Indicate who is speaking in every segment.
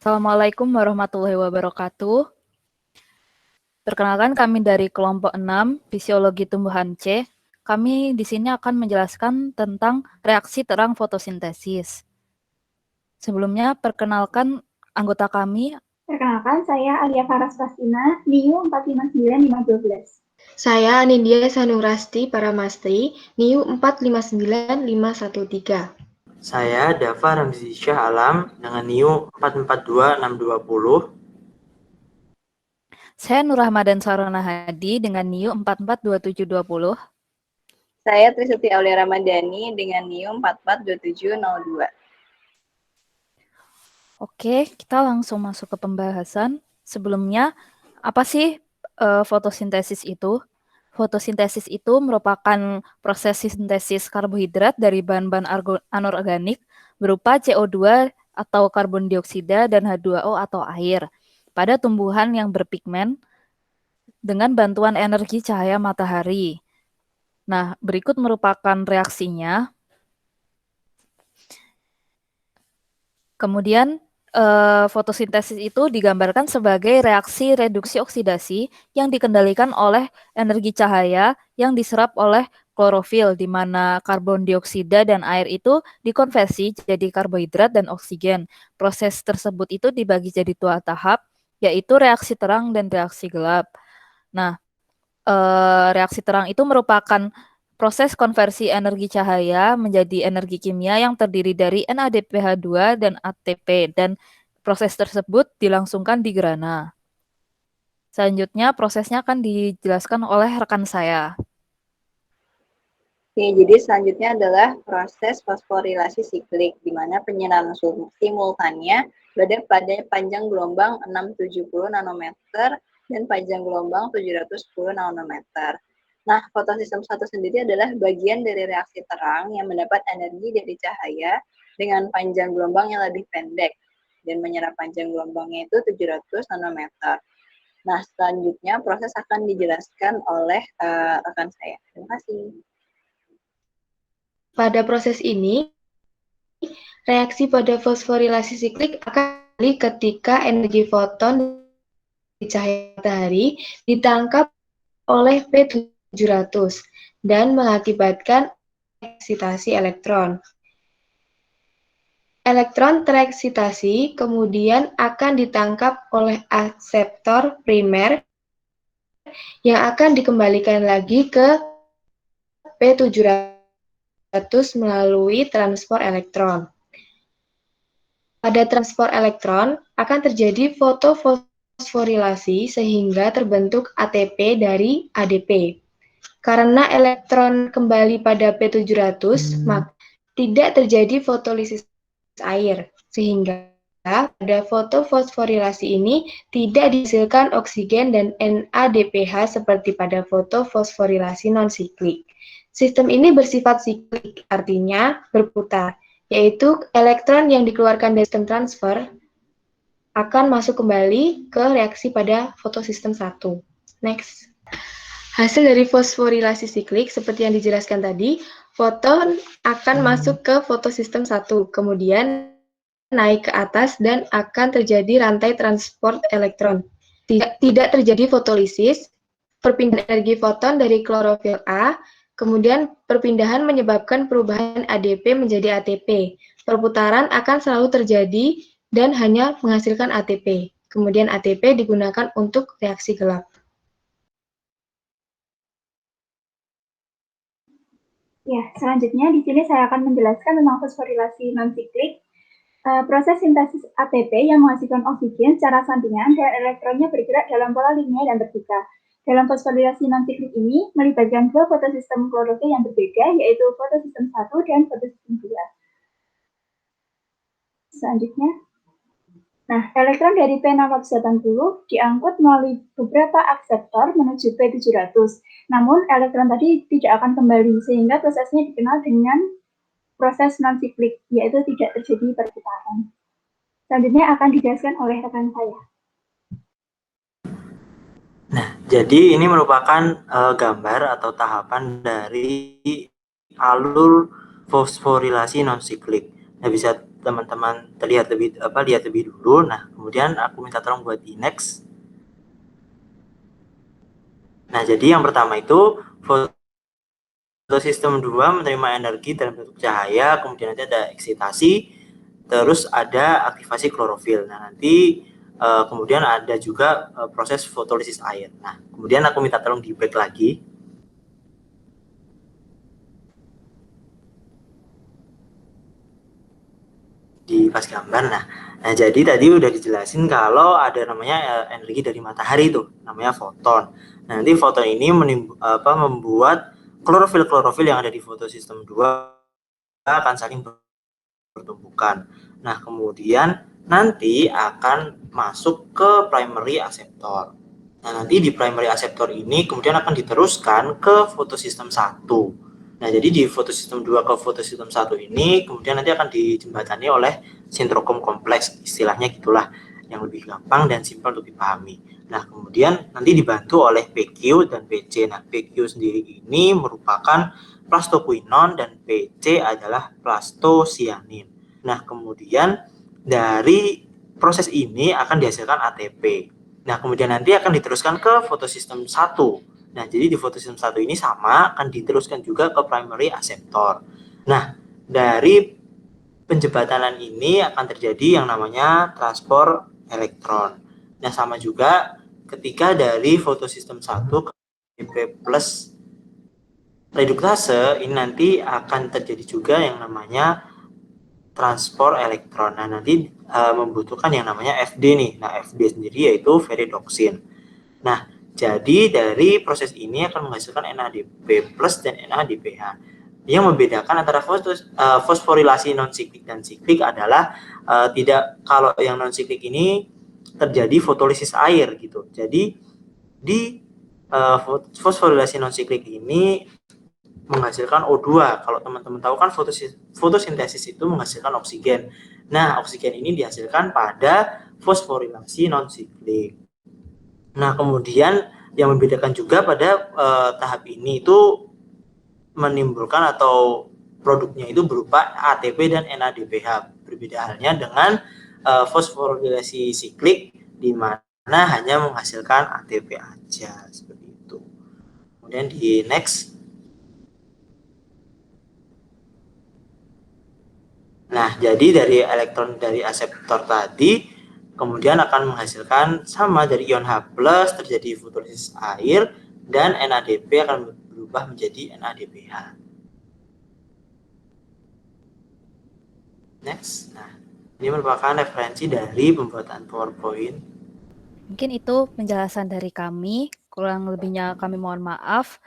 Speaker 1: Assalamualaikum warahmatullahi wabarakatuh. Perkenalkan kami dari kelompok 6, Fisiologi Tumbuhan C. Kami di sini akan menjelaskan tentang reaksi terang fotosintesis. Sebelumnya, perkenalkan anggota kami.
Speaker 2: Perkenalkan, saya Alia Faras Pastina, NIU 459512.
Speaker 3: Saya Anindya Sanurasti Paramastri, NIU 459513.
Speaker 4: Saya Dava Ramzi Syah Alam dengan NIU 442620.
Speaker 1: Saya Nur Ramadan Sarona Hadi dengan NIU 442720.
Speaker 5: Saya Trisuti Aulia Ramadhani dengan NIU 442702.
Speaker 1: Oke, kita langsung masuk ke pembahasan. Sebelumnya, apa sih fotosintesis itu? Fotosintesis itu merupakan proses sintesis karbohidrat dari bahan-bahan anorganik berupa CO2 atau karbon dioksida dan H2O atau air pada tumbuhan yang berpigmen dengan bantuan energi cahaya matahari. Nah, berikut merupakan reaksinya. Kemudian, fotosintesis itu digambarkan sebagai reaksi reduksi oksidasi yang dikendalikan oleh energi cahaya yang diserap oleh klorofil, di mana karbon dioksida dan air itu dikonversi jadi karbohidrat dan oksigen. Proses tersebut itu dibagi jadi dua tahap, yaitu reaksi terang dan reaksi gelap. Nah, reaksi terang itu merupakan proses konversi energi cahaya menjadi energi kimia yang terdiri dari NADPH2 dan ATP, dan proses tersebut dilangsungkan di gerhana. Selanjutnya, prosesnya akan dijelaskan oleh rekan saya.
Speaker 5: Oke, jadi selanjutnya adalah proses fosforilasi siklik, di mana penyinaran simultannya berada pada panjang gelombang 670 nanometer dan panjang gelombang 710 nanometer. Nah, fotosistem 1 sendiri adalah bagian dari reaksi terang yang mendapat energi dari cahaya dengan panjang gelombang yang lebih pendek dan menyerap panjang gelombangnya itu 700 nanometer. Nah, selanjutnya proses akan dijelaskan oleh rekan saya. Terima kasih.
Speaker 3: Pada proses ini, reaksi pada fosforilasi siklik akan terjadi ketika energi foton dari cahaya matahari ditangkap oleh P700 dan mengakibatkan eksitasi elektron. Elektron tereksitasi kemudian akan ditangkap oleh akseptor primer yang akan dikembalikan lagi ke P700 melalui transport elektron. Pada transport elektron akan terjadi fotofosforilasi sehingga terbentuk ATP dari ADP. Karena elektron kembali pada P700, maka tidak terjadi fotolisis air, sehingga pada fotofosforilasi ini tidak dihasilkan oksigen dan NADPH seperti pada fotofosforilasi non-siklik. Sistem ini bersifat siklik, artinya berputar, yaitu elektron yang dikeluarkan dari sistem transfer akan masuk kembali ke reaksi pada fotosistem 1. Next. Hasil dari fosforilasi siklik seperti yang dijelaskan tadi, foton akan masuk ke fotosistem 1, kemudian naik ke atas dan akan terjadi rantai transport elektron. Tidak terjadi fotolisis, perpindahan energi foton dari klorofil A, kemudian perpindahan menyebabkan perubahan ADP menjadi ATP. Perputaran akan selalu terjadi dan hanya menghasilkan ATP. Kemudian ATP digunakan untuk reaksi gelap.
Speaker 2: Ya, selanjutnya di sini saya akan menjelaskan tentang fosforilasi non-siklik. Proses sintesis ATP yang menghasilkan oksigen secara sampingan dan elektronnya bergerak dalam pola linear dan terbuka. Dalam fosforilasi non-siklik ini melibatkan dua fotosistem klorofil yang berbeda, yaitu fotosistem 1 dan fotosistem 2. Selanjutnya, elektron dari P670 diangkut melalui beberapa akseptor menuju P700. Namun, elektron tadi tidak akan kembali, sehingga prosesnya dikenal dengan proses non-siklik, yaitu tidak terjadi perputaran. Selanjutnya akan dijelaskan oleh rekan saya.
Speaker 4: Nah, jadi ini merupakan gambar atau tahapan dari alur fosforilasi non-siklik. Nah, bisa teman-teman lihat lebih dulu. Nah, kemudian aku minta tolong buat di next. Nah, jadi yang pertama itu fotosistem 2 menerima energi dalam bentuk cahaya, kemudian nanti ada eksitasi, terus ada aktivasi klorofil. Nah, nanti kemudian ada juga proses fotolisis air. Nah, kemudian aku minta tolong di back lagi. Di pas gambar. Nah, jadi tadi udah dijelasin kalau ada namanya energi dari matahari itu, namanya foton. Nah, nanti foton ini membuat klorofil yang ada di fotosistem 2 akan saling bertumbukan. Nah, kemudian nanti akan masuk ke primary acceptor. Nah, nanti di primary acceptor ini kemudian akan diteruskan ke fotosistem 1. Nah, jadi di fotosistem 2 ke fotosistem 1 ini kemudian nanti akan dijembatani oleh sintrochrome kompleks, istilahnya gitulah, yang lebih gampang dan simpel untuk dipahami. Nah, kemudian nanti dibantu oleh PQ dan PC. Nah, PQ sendiri ini merupakan plastoquinon dan PC adalah plastosianin. Nah, kemudian dari proses ini akan dihasilkan ATP. Nah, kemudian nanti akan diteruskan ke fotosistem 1. Nah, jadi di fotosistem 1 ini sama akan diteruskan juga ke primary acceptor. Nah, dari penjembatanan ini akan terjadi yang namanya transport elektron. Nah, sama juga ketika dari fotosistem 1 ke ATP plus reduktase ini nanti akan terjadi juga yang namanya transport elektron. Nah, nanti membutuhkan yang namanya FD nih. Nah, FD sendiri yaitu ferredoxin. Nah, jadi dari proses ini akan menghasilkan NADP plus dan NADPH. Yang membedakan antara fosforilasi non-siklik dan siklik adalah kalau yang non-siklik ini terjadi fotolisis air gitu. Jadi di fosforilasi non-siklik ini menghasilkan O2. Kalau teman-teman tahu kan fotosintesis itu menghasilkan oksigen. Nah, oksigen ini dihasilkan pada fosforilasi non-siklik. Nah, kemudian yang membedakan juga pada tahap ini itu menimbulkan atau produknya itu berupa ATP dan NADPH. Berbeda halnya dengan fosforilasi siklik di mana hanya menghasilkan ATP aja seperti itu. Kemudian di next. Nah, jadi dari elektron dari aseptor tadi kemudian akan menghasilkan sama dari ion H+ terjadi fotolisis air dan NADP akan berubah menjadi NADPH. Next. Nah, ini merupakan referensi dari pembuatan PowerPoint.
Speaker 1: Mungkin itu penjelasan dari kami. Kurang lebihnya kami mohon maaf.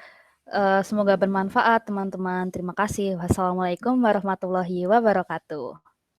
Speaker 1: Semoga bermanfaat teman-teman. Terima kasih. Wassalamualaikum warahmatullahi wabarakatuh.